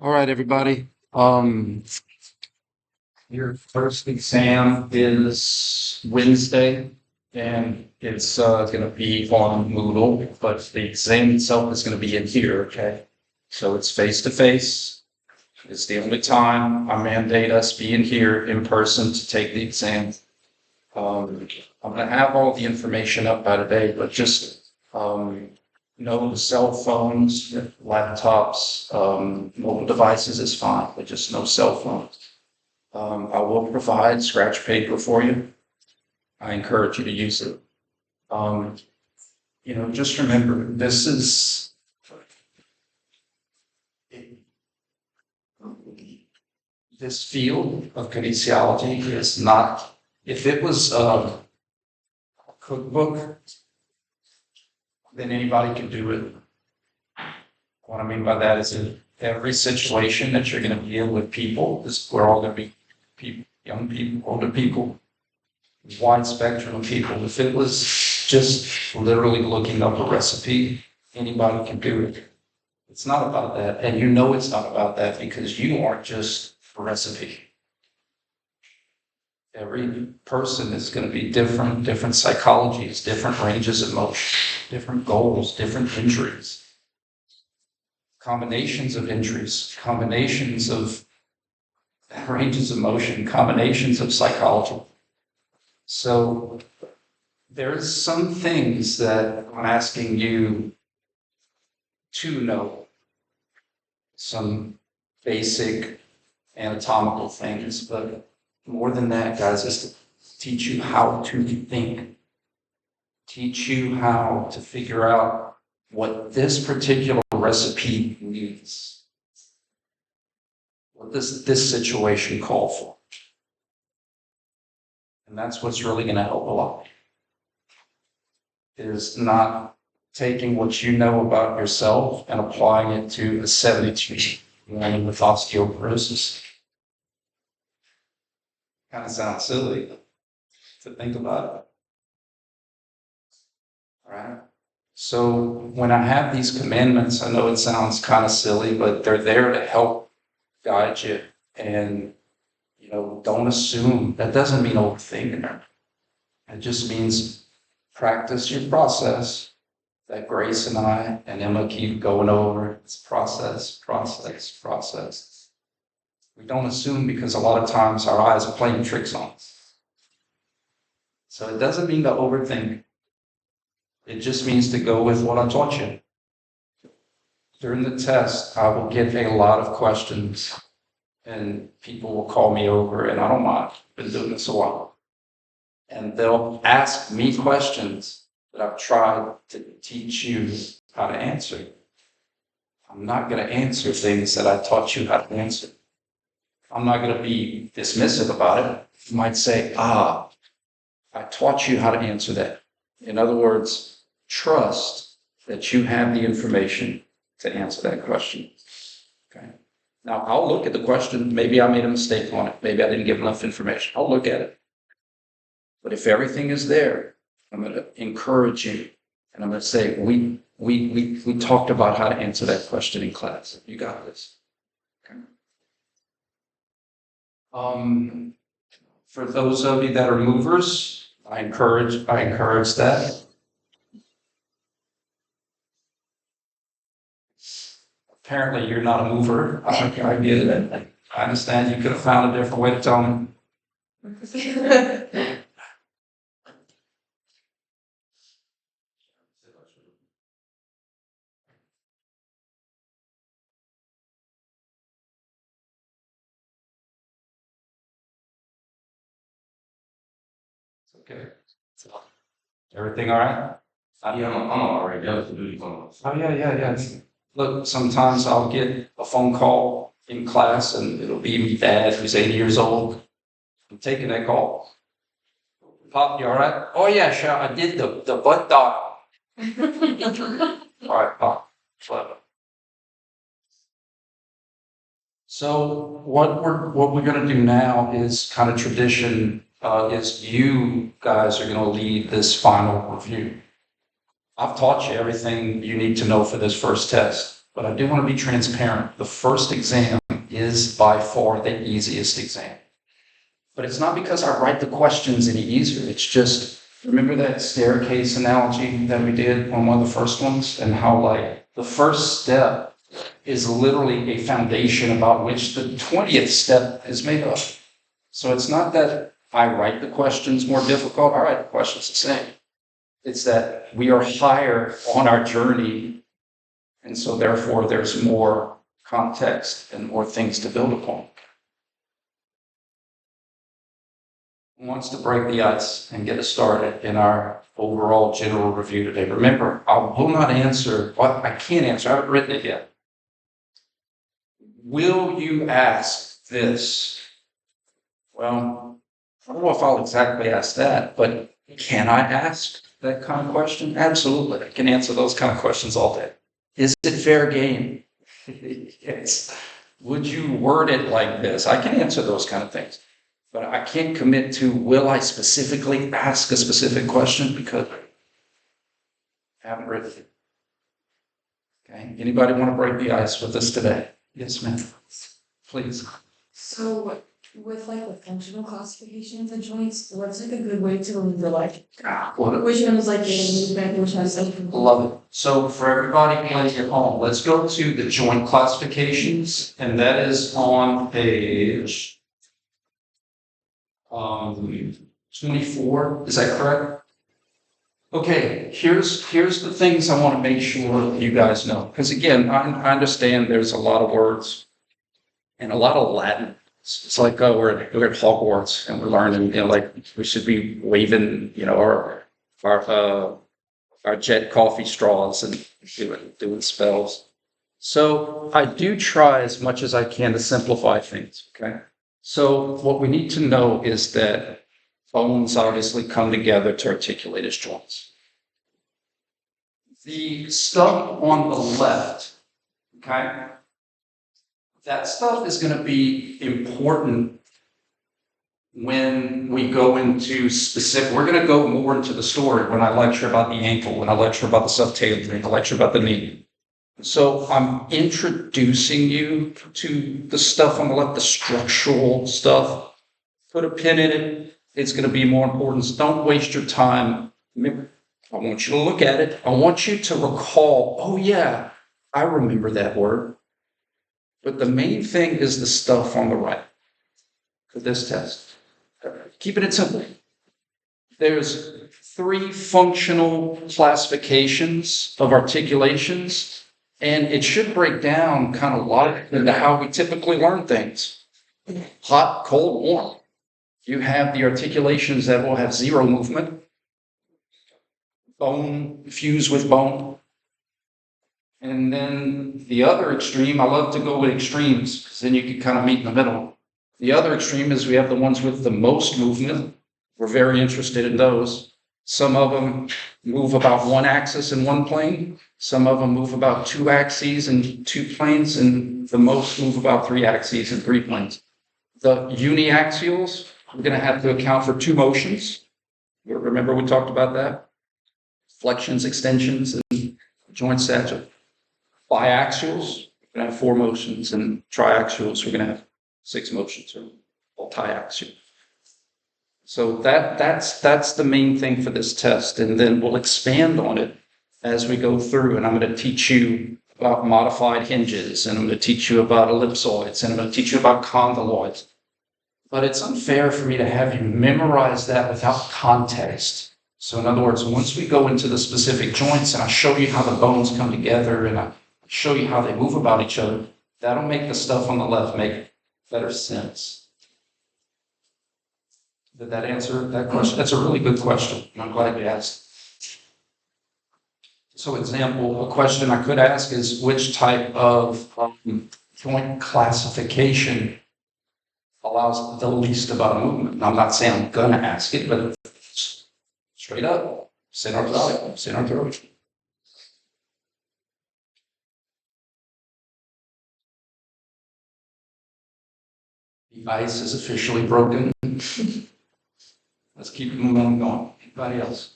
All right, everybody. Your first exam is Wednesday, and it's going to be on Moodle, but the exam itself is going to be in here, okay? So it's face to face. It's the only time I mandate us being here in person to take the exam. I'm going to have all the information up by today, but just no cell phones, laptops, mobile devices is fine, but just no cell phones. I will provide scratch paper for you. I encourage you to use it. Um, just remember, this field of kinesiology is not, if it was a cookbook, then anybody can do it. What I mean by that is in every situation that you're going to deal with people, we're all going to be people, young people, older people, wide spectrum of people. If it was just literally looking up a recipe, anybody can do it. It's not about that. And you know it's not about that because you aren't just a recipe. Every person is going to be different psychologies, different ranges of motion, different goals, different injuries, combinations of injuries, combinations of ranges of motion, combinations of psychology. So there's some things that I'm asking you to know, some basic anatomical things, but more than that, guys, is to teach you how to think, teach you how to figure out what this particular recipe needs. What does this situation call for? And that's what's really going to help a lot. Is not taking what you know about yourself and applying it to a 72 woman with osteoporosis. Kind of sounds silly to think about it. All right. So when I have these commandments, I know it sounds kind of silly, but they're there to help guide you. And, don't assume. That doesn't mean overthinking it. It just means practice your process that Grace and I and Emma keep going over. It's process. We don't assume because a lot of times our eyes are playing tricks on us. So it doesn't mean to overthink. It just means to go with what I taught you. During the test, I will get a lot of questions and people will call me over, and I don't mind. I've been doing this a while. And they'll ask me questions that I've tried to teach you how to answer. I'm not going to answer things that I taught you how to answer. I'm not going to be dismissive about it. You might say, I taught you how to answer that. In other words, trust that you have the information to answer that question. Okay. Now, I'll look at the question. Maybe I made a mistake on it. Maybe I didn't give enough information. I'll look at it. But if everything is there, I'm going to encourage you. And I'm going to say, we talked about how to answer that question in class. You got this. Okay. For those of you that are movers, I encourage that. Apparently, you're not a mover. I get it. I understand you could have found a different way to tell me. It's okay. Everything all right? Yeah, I'm all right. That was really fun. Oh, yeah. Look, sometimes I'll get a phone call in class and it'll be my dad who's 80 years old. I'm taking that call. Pop, you all right? Oh, yeah, sure. I did the butt dial. All right, Pop. Clever. So what we're going to do now is kind of tradition. Is you guys are going to lead this final review. I've taught you everything you need to know for this first test, but I do want to be transparent. The first exam is by far the easiest exam. But it's not because I write the questions any easier. It's just, remember that staircase analogy that we did on one of the first ones? And how like the first step is literally a foundation about which the 20th step is made of. So it's not that I write the questions more difficult, I write the questions the same. It's that we are higher on our journey, and so therefore there's more context and more things to build upon. Who wants to break the ice and get us started in our overall general review today? Remember, I will not answer, well, I can't answer, I haven't written it yet. Will you ask this? Well, I don't know if I'll exactly ask that, but can I ask that kind of question? Absolutely. I can answer those kind of questions all day. Is it fair game? Yes. Would you word it like this? I can answer those kind of things, but I can't commit to will I specifically ask a specific question because I haven't written it. Okay. Anybody want to break the ice with us today? Yes, ma'am. Please. So with like the functional classifications of joints, what's like a good way to remember like which one is like a movement, which has like Love it. So for everybody playing at home, let's go to the joint classifications, and that is on page 24. Is that correct? Okay, here's the things I want to make sure you guys know. Because again, I understand there's a lot of words and a lot of Latin. It's like, oh, we're at Hogwarts and we're learning, like we should be waving, our jet coffee straws and doing spells. So I do try as much as I can to simplify things, okay? So what we need to know is that bones obviously come together to articulate as joints. The stuff on the left, okay, that stuff is going to be important when we go into specific. We're going to go more into the story when I lecture about the ankle, when I lecture about the subtalar, when I lecture about the knee. So I'm introducing you to the stuff on the left, the structural stuff. Put a pin in it. It's going to be more important. So don't waste your time. Remember, I want you to look at it. I want you to recall, oh yeah, I remember that word. But the main thing is the stuff on the right for this test. Keeping it simple. There's 3 functional classifications of articulations, and it should break down kind of like into how we typically learn things. Hot, cold, warm. You have the articulations that will have 0 movement, bone fused with bone. And then the other extreme, I love to go with extremes because then you can kind of meet in the middle. The other extreme is we have the ones with the most movement. We're very interested in those. Some of them move about 1 axis in 1 plane. Some of them move about 2 axes and 2 planes, and the most move about 3 axes and 3 planes. The uniaxials, we're going to have to account for 2 motions. Remember we talked about that? Flexions, extensions, and joint sagittal. Biaxials, we're going to have 4 motions, and triaxials, we're going to have 6 motions, or multi-axial. So that's the main thing for this test, and then we'll expand on it as we go through, and I'm going to teach you about modified hinges, and I'm going to teach you about ellipsoids, and I'm going to teach you about condyloids. But it's unfair for me to have you memorize that without context. So in other words, once we go into the specific joints and I show you how the bones come together and I show you how they move about each other, that'll make the stuff on the left make better sense. Did that answer that question? That's a really good question, and I'm glad you asked. So example, a question I could ask is which type of joint classification allows the least amount of movement? And I'm not saying I'm going to ask it, but straight up, synorthotic. The ice is officially broken. Let's keep the momentum going. Anybody else?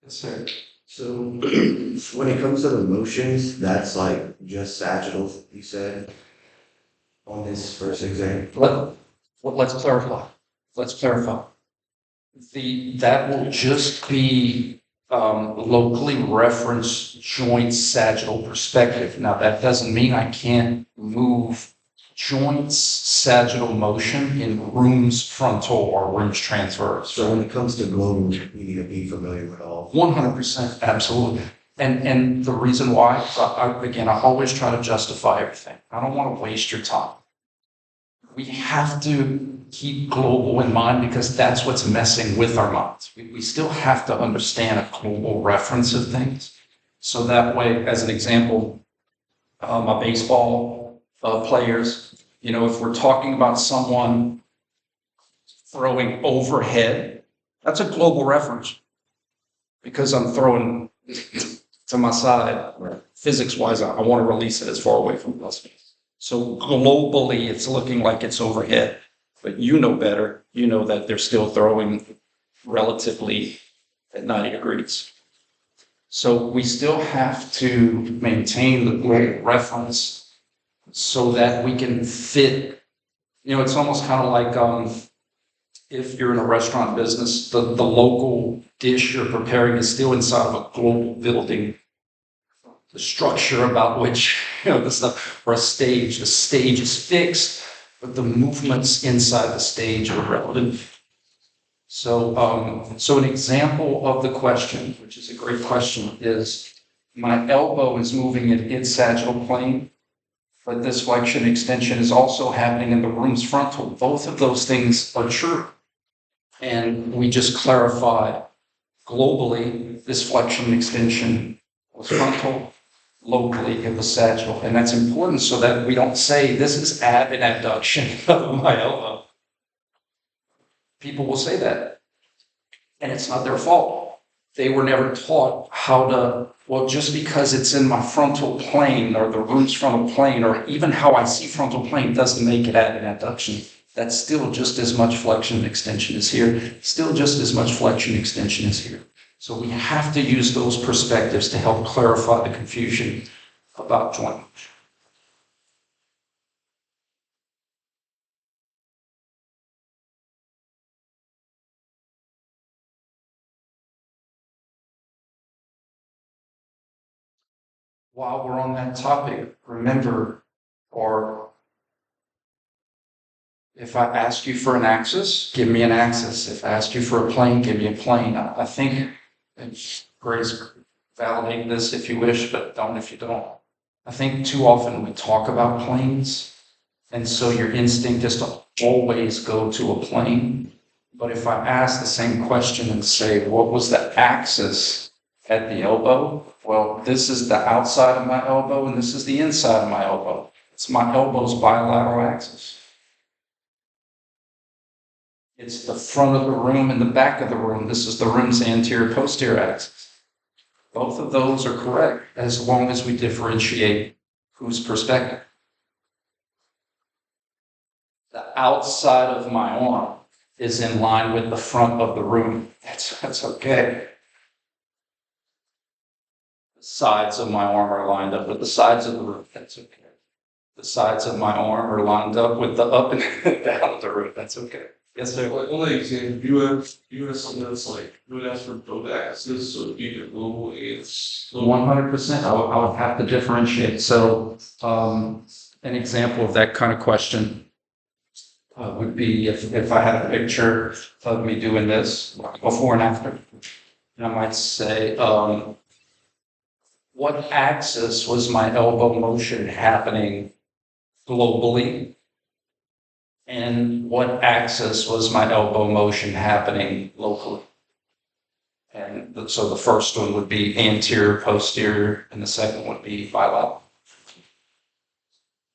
Yes, sir. So when it comes to the motions, that's like just sagittal, you said, on this first exam. Let's clarify. Let's clarify. That will just be locally referenced joint sagittal perspective. Now, that doesn't mean I can't move joints sagittal motion in rooms frontal or rooms transverse. So when it comes to global, you need to be familiar with all. 100%, absolutely. And the reason why, again, I always try to justify everything. I don't want to waste your time. We have to keep global in mind because that's what's messing with our minds. We still have to understand a global reference of things. So that way, as an example, my baseball players, if we're talking about someone throwing overhead, that's a global reference because I'm throwing to my side. Physics-wise, I want to release it as far away from us. So globally, it's looking like it's overhead, but you know better. You know that they're still throwing relatively at 90 degrees. So we still have to maintain the global reference so that we can fit. It's almost kind of like if you're in a restaurant business, the local dish you're preparing is still inside of a global building. The structure about which, the stuff, or a stage. The stage is fixed, but the movements inside the stage are relative. So an example of the question, which is a great question, is my elbow is moving in its sagittal plane, but this flexion extension is also happening in the room's frontal. Both of those things are true. And we just clarify globally, this flexion extension was frontal. Locally, it was sagittal, and that's important so that we don't say this is ab and abduction of my elbow. People will say that, and it's not their fault. They were never taught how to, just because it's in my frontal plane or the root's frontal plane, or even how I see frontal plane doesn't make it ab and abduction. That's still just as much flexion and extension is here, still just as much flexion and extension is here. So we have to use those perspectives to help clarify the confusion about joint motion. While we're on that topic, remember, or if I ask you for an axis, give me an axis. If I ask you for a plane, give me a plane. I think, and Grace, validate this if you wish, but don't if you don't. I think too often we talk about planes, and so your instinct is to always go to a plane. But if I ask the same question and say, what was the axis at the elbow? Well, this is the outside of my elbow, and this is the inside of my elbow. It's my elbow's bilateral axis. It's the front of the room and the back of the room. This is the room's anterior-posterior axis. Both of those are correct as long as we differentiate whose perspective. The outside of my arm is in line with the front of the room. That's okay. The sides of my arm are lined up with the sides of the room. That's okay. The sides of my arm are lined up with the up and down of the room. That's okay. Yes, sir. Like, only example, you have something that's like, you would ask for both axes, so it'd be the global aids. 100%. I would have to differentiate. So, an example of that kind of question would be if I had a picture of me doing this before and after. And I might say, what axis was my elbow motion happening globally? And what axis was my elbow motion happening locally? And so the first one would be anterior, posterior, and the second would be bilateral.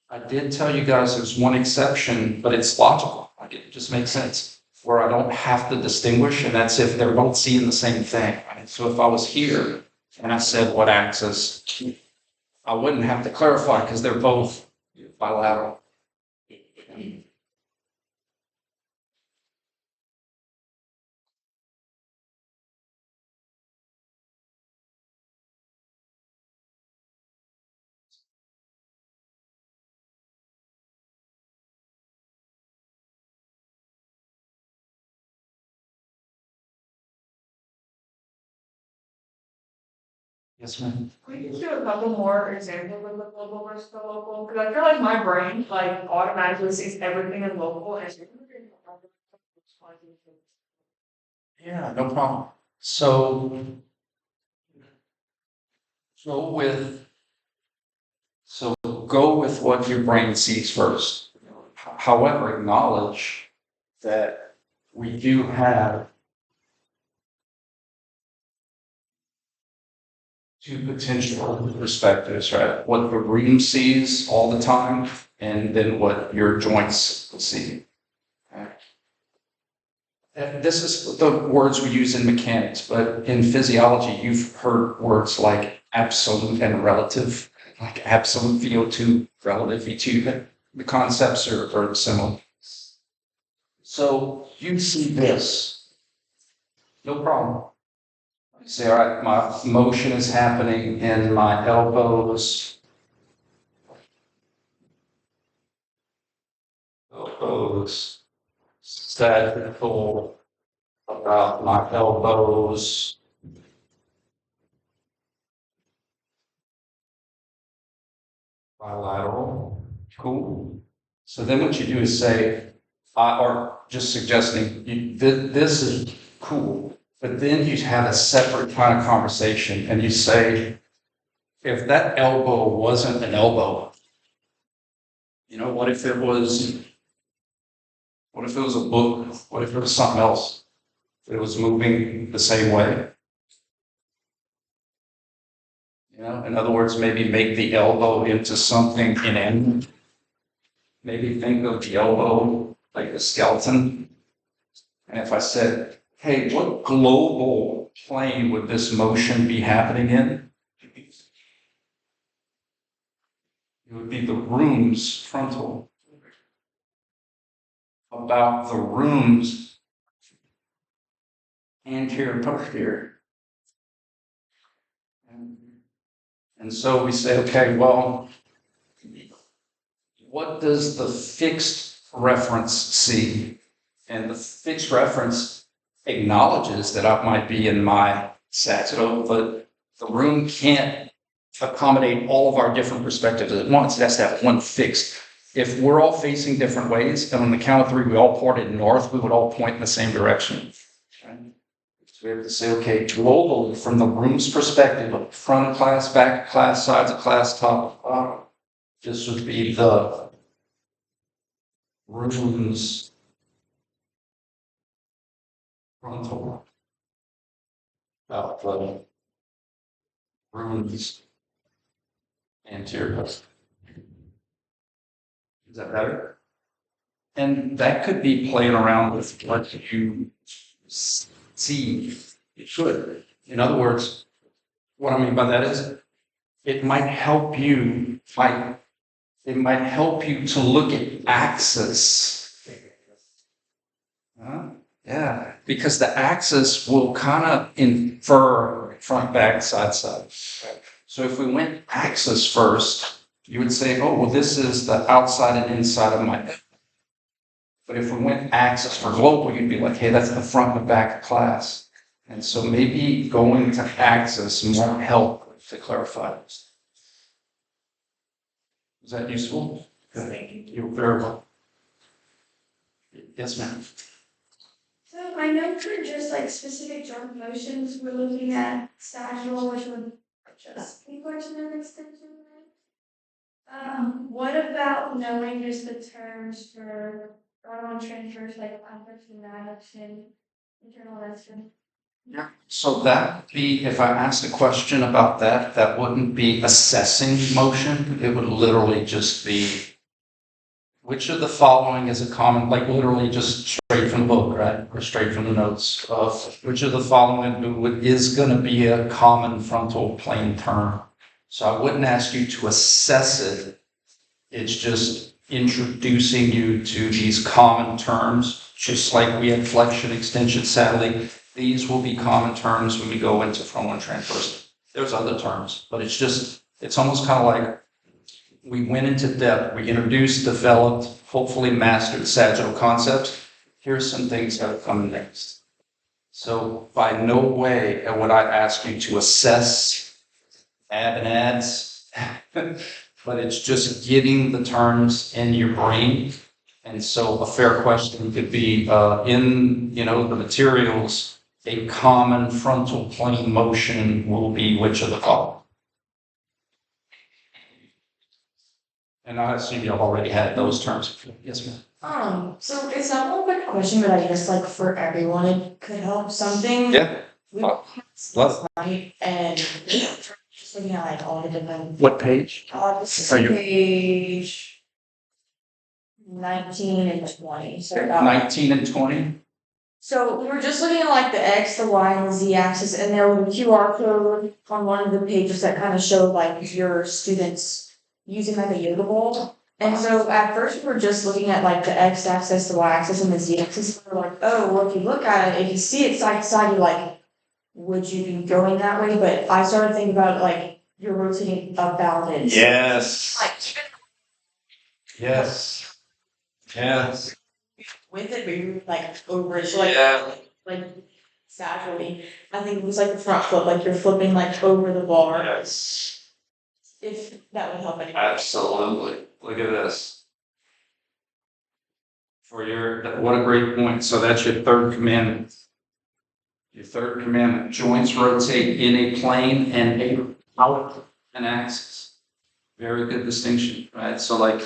I did tell you guys there's one exception, but it's logical. Like it just makes sense, where I don't have to distinguish, and that's if they're both seeing the same thing. Right? So if I was here and I said what axis, I wouldn't have to clarify because they're both bilateral. Yes, ma'am. We can do a couple more examples of the global versus the local, because I feel like my brain like automatically sees everything in local and. Yeah, no problem. So go with, so go with what your brain sees first. However, acknowledge that we do have two potential perspectives, right? What the room sees all the time, and then what your joints see. Okay? And this is the words we use in mechanics, but in physiology, you've heard words like absolute and relative, like absolute VO2, relative V2. The concepts are similar. So you see this, no problem. You say, all right, my motion is happening in my elbows, statical about my elbows, bilateral, cool. So then what you do is say, or just suggesting, this is cool, but then you have a separate kind of conversation and you say, if that elbow wasn't an elbow, what if it was, what if it was a book? What if it was something else? If it was moving the same way? In other words, maybe make the elbow into something inanimate. Maybe think of the elbow like a skeleton. And if I said, hey, what global plane would this motion be happening in? It would be the room's frontal. About the room's anterior posterior. And so we say, okay, well, what does the fixed reference see? And the fixed reference acknowledges that I might be in my sagittal, but the room can't accommodate all of our different perspectives at once. It has to have one fixed. If we're all facing different ways, and on the count of three, we all pointed north, we would all point in the same direction. Right? So we have to say, okay, globally, from the room's perspective, front of class, back of class, sides of class, top of bottom, this would be the room's frontal. About the room's anterior post. Is that better? And that could be playing around with what you see. It should. In other words, what I mean by that is it might help you to look at axis. Yeah, because the axis will kind of infer front, back, side, side. So if we went axis first, you would say, oh, well, this is the outside and inside of my head. But if we went axis for global, you'd be like, hey, that's the front and the back of class. And so maybe going to axis might help to clarify this. Is that useful? Thank you. You're very welcome. Yes, ma'am. So my notes are just like specific joint motions. We're looking at sagittal, which would just be flexion and extension, right? What about knowing just the terms for frontal transverse, like abduction, adduction, internal extension? Yeah. So that would be, if I asked a question about that, that wouldn't be assessing motion. It would literally just be, which of the following is a common, like literally just straight from the book, right? Or straight from the notes of which of the following is going to be a common frontal plane term. So I wouldn't ask you to assess it. It's just introducing you to these common terms, just like we had flexion, extension, saddling. These will be common terms when we go into frontal and transverse. There's other terms, but it's almost kind of like we went into depth, we introduced, developed, hopefully mastered sagittal concepts. Here's some things that are coming next. So by no way would I ask you to assess and adds, but it's just getting the terms in your brain. And so a fair question could be, in, the materials, a common frontal plane motion will be which of the following? And I assume you've already had those terms. Yes, ma'am. So it's not one quick question, but I guess like for everyone, it could help something. Yeah. We Love last night and just looking at like all the different, What page? this is Are you- page 19 and 20, so about. 19 and 20? So we were just looking at like the X, the Y, and the Z axis, and there was a QR code on one of the pages that kind of showed like your students using like a yoga ball. And so at first we were just looking at like the X axis, the Y axis, and the Z axis. And we were like, oh, well, if you look at it, if you see it side to side, you're like, would you be going that way? But I started thinking about it like you're rotating about it. Yes. Like Yes. Yes. with it, but you're like over it. So like, Yeah. like sagitally. I think it was like the front flip, like you're flipping like over the bar. Yes. If that would help anyone. Absolutely. Look at this. What a great point. So that's your third commandment. Your third commandment, joints rotate in a plane and a out an axis. Very good distinction, right? So like,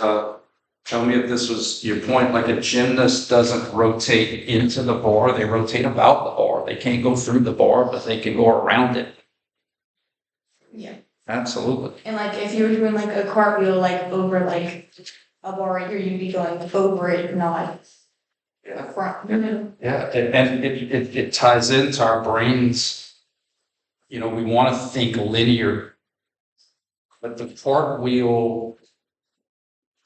tell me if this was your point, like a gymnast doesn't rotate into the bar, they rotate about the bar. They can't go through the bar, but they can go around it. Yeah. Absolutely. And like if you were doing like a cartwheel like over like a bar right here, you'd be going over it, not the front. Yeah, and it ties into our brains. We want to think linear, but the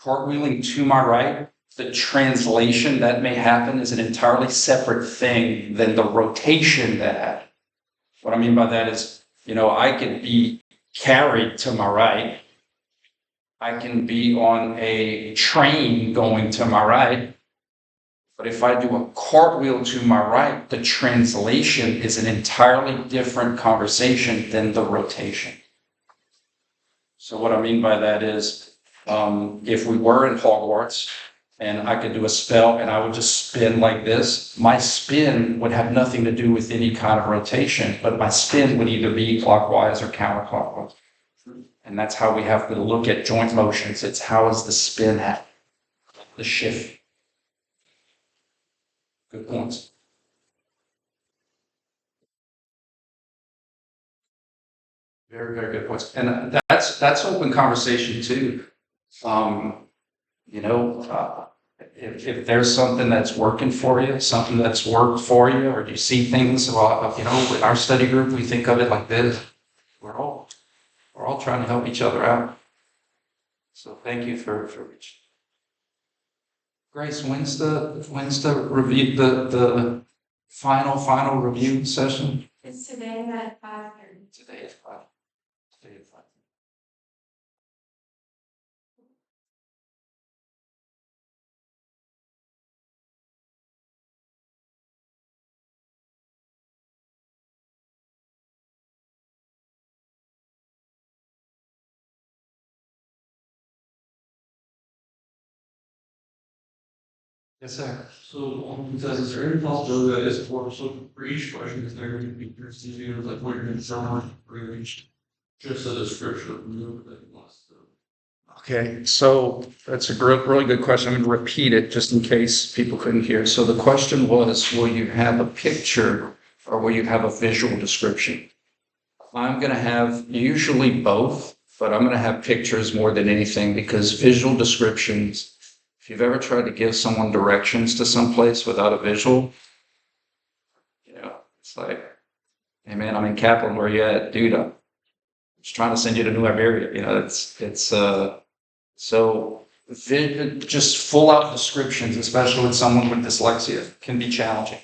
cartwheeling to my right, the translation that may happen is an entirely separate thing than the rotation that happened. What I mean by that is, I could be carried to my right. I can be on a train going to my right. But if I do a cartwheel to my right, the translation is an entirely different conversation than the rotation. So what I mean by that is, if we were in Hogwarts and I could do a spell and I would just spin like this, my spin would have nothing to do with any kind of rotation, but my spin would either be clockwise or counterclockwise. And that's how we have to look at joint motions. It's how is the spin happen, the shift. Good points. Very, very good points. And that's open conversation too. If there's something that's working for you, something that's worked for you, or you see things, in our study group, we think of it like this. We're all trying to help each other out. So thank you for reaching. Grace, when's the review, the final review session? It's today at 5:30. Today at 5. Today at 5. Yes, sir. So, because is there any possibility that it's for each question, is there going to be procedures like what you're going to show on for each, just a description of the move that you want to. Okay, so that's a really good question. I'm going to repeat it just in case people couldn't hear. So the question was, will you have a picture or will you have a visual description? I'm going to have usually both, but I'm going to have pictures more than anything because visual descriptions, if you've ever tried to give someone directions to someplace without a visual, it's like, hey man, I'm in Kaplan, where you at? Dude, I'm just trying to send you to New Iberia. So just full out descriptions, especially with someone with dyslexia, can be challenging.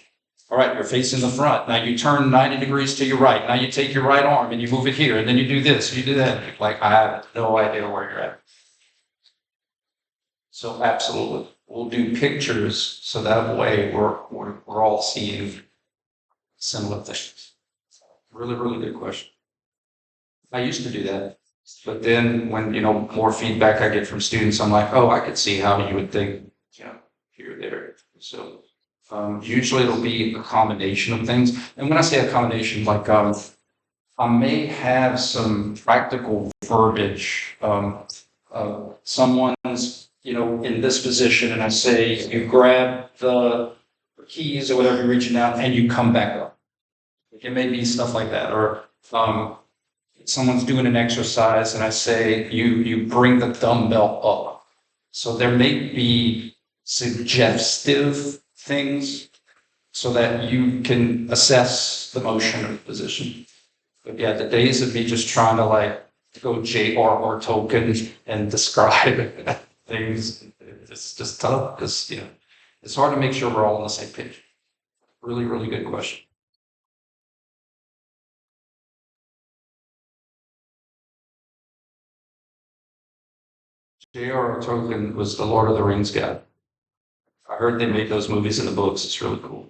All right, you're facing the front. Now you turn 90 degrees to your right. Now you take your right arm and you move it here, and then you do this, you do that. Like, I have no idea where you're at. So absolutely, we'll do pictures so that way we're all seeing similar things. Really, really good question. I used to do that. But then when, more feedback I get from students, I'm like, oh, I could see how you would think, here, there. So, usually it'll be a combination of things. And when I say a combination, like, I may have some practical verbiage. Someone's, in this position and I say, you grab the keys or whatever, you're reaching out and you come back up. It may be stuff like that. Or, someone's doing an exercise and I say, you bring the dumbbell up. So there may be suggestive things so that you can assess the motion of the position. But yeah, the days of me just trying to go J.R.R. Tolkien and describe things, it's just tough because, it's hard to make sure we're all on the same page. Really, really good question. J.R.R. Tolkien was the Lord of the Rings guy. I heard they made those movies and the books. It's really cool.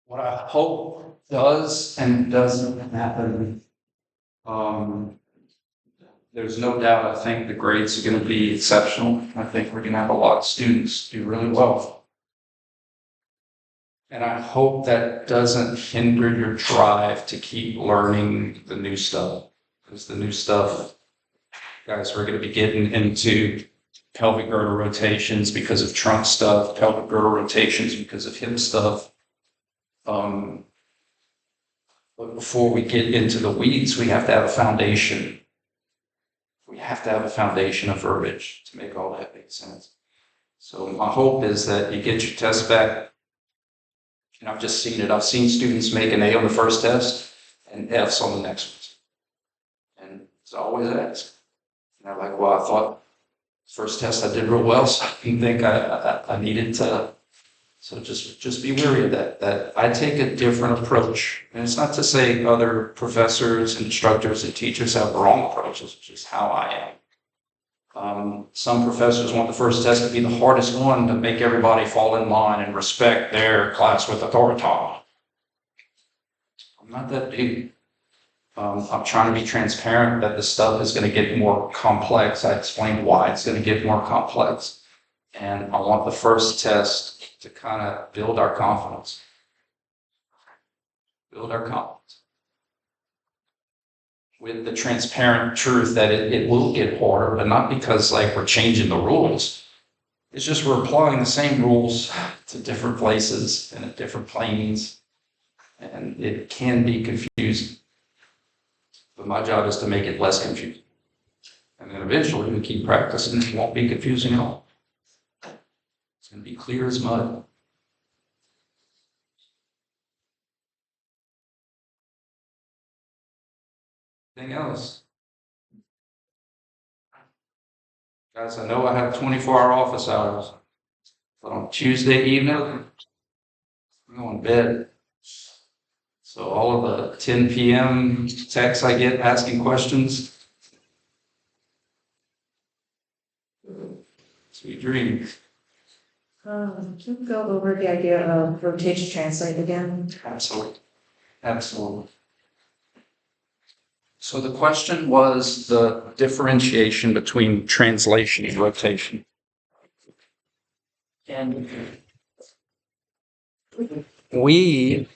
What I hope does and doesn't happen, there's no doubt, I think the grades are going to be exceptional. I think we're going to have a lot of students do really well. And I hope that doesn't hinder your drive to keep learning the new stuff. Because the new stuff, guys, we're going to be getting into pelvic girdle rotations because of trunk stuff, pelvic girdle rotations because of hip stuff. But before we get into the weeds, we have to have a foundation. We have to have a foundation of verbiage to make all that make sense. So my hope is that you get your test back. And I've just seen it. I've seen students make an A on the first test and F's on the next ones. And it's always asked. And they're like, well, I thought first test I did real well, so I didn't think I needed to. So just be wary of that I take a different approach. And it's not to say other professors, instructors, and teachers have the wrong approaches, it's just how I am. Some professors want the first test to be the hardest one to make everybody fall in line and respect their class with authority. I'm not that big. I'm trying to be transparent that the stuff is going to get more complex. I explained why it's going to get more complex. And I want the first test to kind of build our confidence. Build our confidence. With the transparent truth that it will get harder, but not because we're changing the rules. It's just we're applying the same rules to different places and at different planes. And it can be confusing. But my job is to make it less confusing. And then eventually we keep practicing, it won't be confusing at all. It's going to be clear as mud. Anything else? Guys, I know I have 24-hour office hours, but on Tuesday evening, I'm going to bed. So all of the 10 p.m. texts I get asking questions, sweet dreams. Can you go over the idea of rotation translate again? Absolutely. Absolutely. So the question was the differentiation between translation and rotation. And we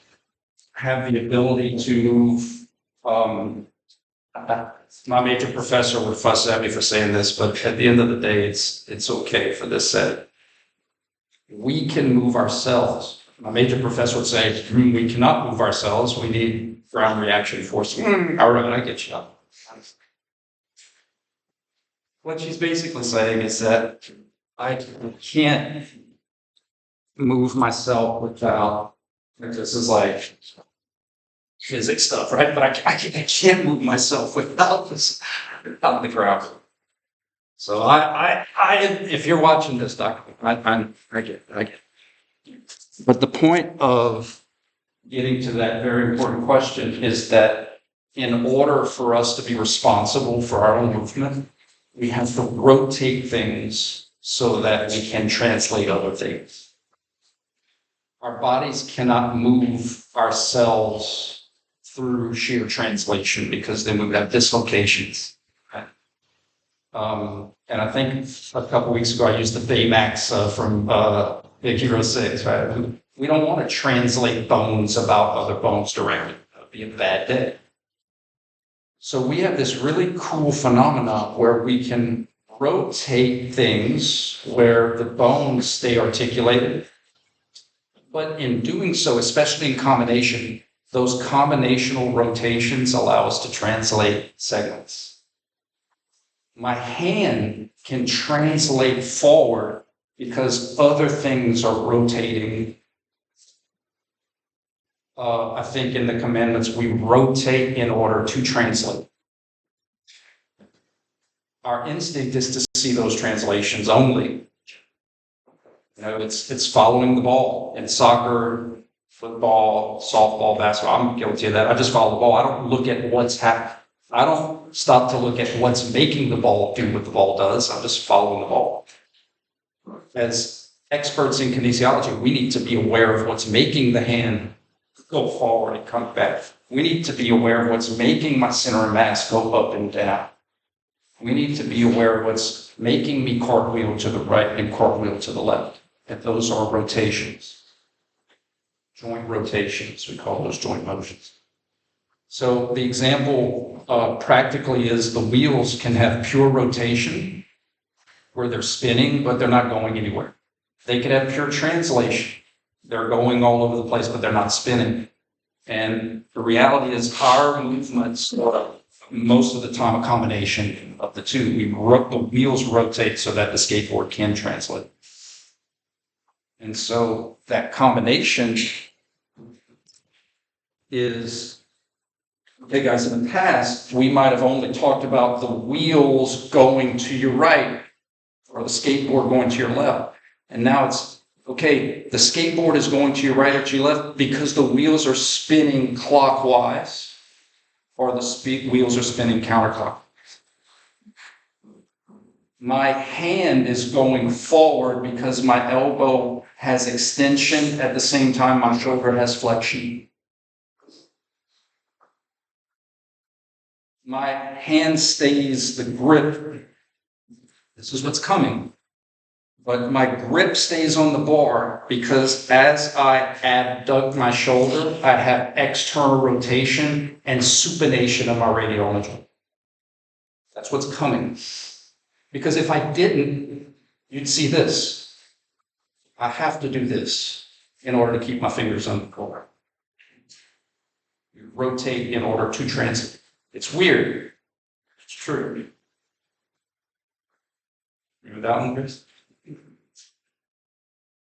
have the ability to move, my major professor would fuss at me for saying this, but at the end of the day, it's okay for this set. We can move ourselves. My major professor would say, we cannot move ourselves. We need ground reaction force. All right, I get you. What she's basically saying is that I can't move myself without, this is like physics stuff, right? But I can't move myself without this, without the ground. So I if you're watching this, Doctor, I get it. But the point of getting to that very important question is that in order for us to be responsible for our own movement, we have to rotate things so that we can translate other things. Our bodies cannot move ourselves through sheer translation because then we would have dislocations. And I think a couple weeks ago I used the Baymax from Big Hero 6, right? We don't want to translate bones about other bones directly. That would be a bad day. So we have this really cool phenomenon where we can rotate things where the bones stay articulated. But in doing so, especially in combination, those combinational rotations allow us to translate segments. My hand can translate forward because other things are rotating. I think in the commandments, we rotate in order to translate. Our instinct is to see those translations only. You know, it's following the ball in soccer, football, softball, basketball. I'm guilty of that. I just follow the ball. I don't look at what's happening. I don't stop to look at what's making the ball do what the ball does. I'm just following the ball. As experts in kinesiology, we need to be aware of what's making the hand go forward and come back. We need to be aware of what's making my center of mass go up and down. We need to be aware of what's making me cartwheel to the right and cartwheel to the left. And those are rotations. Joint rotations, we call those joint motions. So the example practically is the wheels can have pure rotation where they're spinning, but they're not going anywhere. They could have pure translation. They're going all over the place, but they're not spinning. And the reality is our movements are most of the time a combination of the two. The wheels rotate so that the skateboard can translate. And so that combination is, okay guys, in the past, we might have only talked about the wheels going to your right or the skateboard going to your left. And now it's, okay, the skateboard is going to your right or to your left because the wheels are spinning clockwise or the wheels are spinning counterclockwise. My hand is going forward because my elbow has extension at the same time my shoulder has flexion. My hand stays the grip. This is what's coming. But my grip stays on the bar because as I abduct my shoulder, I have external rotation and supination of my radial joint. That's what's coming. Because if I didn't, you'd see this. I have to do this in order to keep my fingers on the core. You rotate in order to translate. It's weird. It's true. Remember that one, Chris?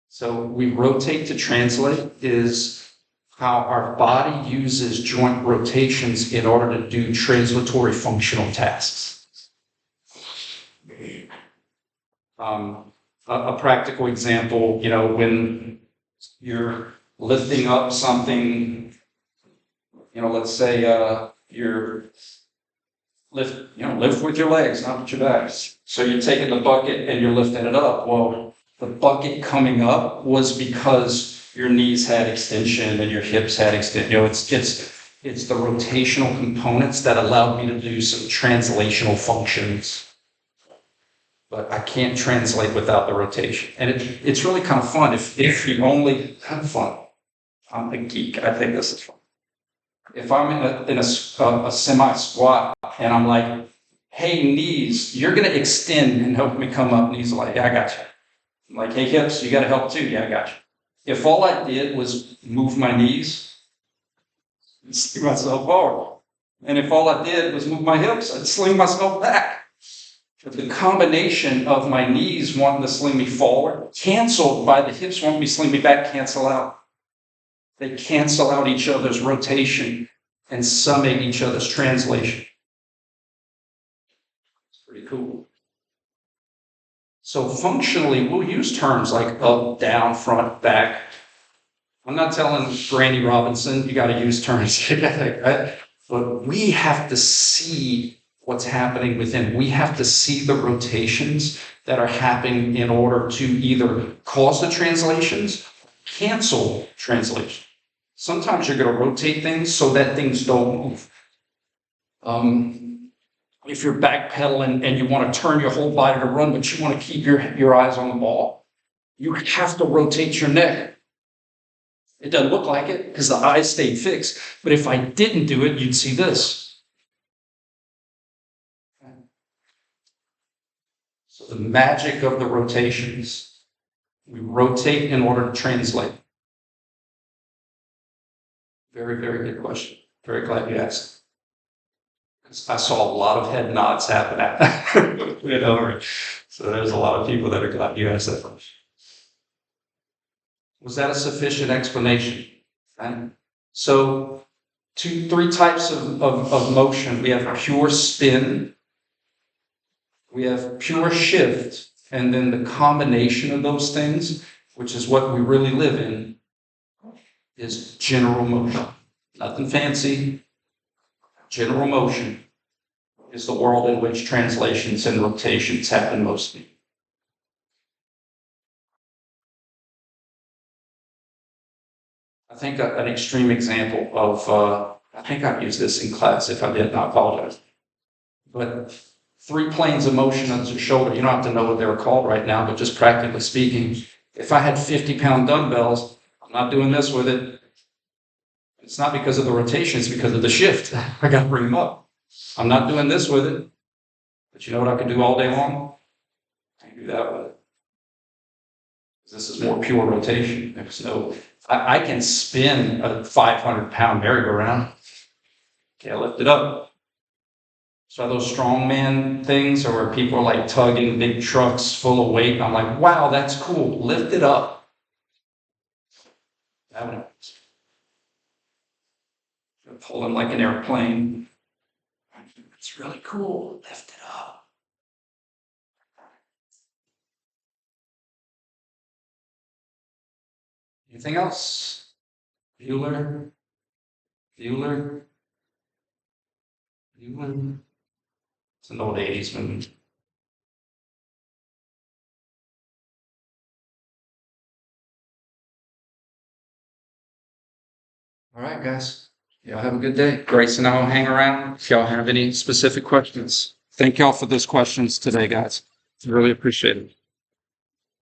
So we rotate to translate is how our body uses joint rotations in order to do translatory functional tasks. A practical example, you know, when you're lifting up something, you know, let's say you're lift with your legs, not with your backs. So you're taking the bucket and you're lifting it up. Well, the bucket coming up was because your knees had extension and your hips had extension. You know, it's the rotational components that allowed me to do some translational functions. But I can't translate without the rotation. And it's really kind of fun if you only have fun. I'm a geek. I think this is fun. If I'm in a semi-squat and I'm like, hey, knees, you're going to extend and help me come up. Knees are like, yeah, I got you. I'm like, hey, hips, you got to help too. Yeah, I got you. If all I did was move my knees, I'd sling myself forward. And if all I did was move my hips, I'd sling myself back. But the combination of my knees wanting to sling me forward, canceled by the hips wanting me to sling me back, cancel out. They cancel out each other's rotation and summate each other's translation. It's pretty cool. So functionally, we'll use terms like up, down, front, back. I'm not telling Randy Robinson, you gotta use turns, right? But we have to see what's happening within. We have to see the rotations that are happening in order to either cause the translations, cancel translation. Sometimes you're gonna rotate things so that things don't move. If you're backpedaling and you want to turn your whole body to run, but you want to keep your eyes on the ball, you have to rotate your neck. It doesn't look like it because the eyes stayed fixed. But if I didn't do it, you'd see this. So the magic of the rotations, we rotate in order to translate. Very, very good question. Very glad you asked. I saw a lot of head nods happen at that. So there's a lot of people that are glad you asked that question. Was that a sufficient explanation? Okay. So 3 types of motion. We have pure spin, we have pure shift, and then the combination of those things, which is what we really live in, is general motion. Nothing fancy. General motion is the world in which translations and rotations happen mostly. I think an extreme example of, I think I've used this in class. If I didn't, I apologize. But 3 planes of motion on the shoulder, you don't have to know what they're called right now, but just practically speaking, if I had 50-pound dumbbells, I'm not doing this with it. It's not because of the rotation, it's because of the shift. I got to bring them up. I'm not doing this with it. But you know what I can do all day long? I can do that with it. This is more pure rotation. There's no, I can spin a 500-pound merry-go-round. Okay, I lift it up. So those strongman things are where people are like tugging big trucks full of weight. And I'm like, wow, that's cool. Lift it up. That one. Pulling like an airplane. It's really cool. Lift it up. Anything else? Bueller? Bueller? Bueller? It's an old 80s movie. All right, guys. Y'all have a good day. Grace and I will hang around if y'all have any specific questions. Thank y'all for those questions today, guys. Really appreciate it.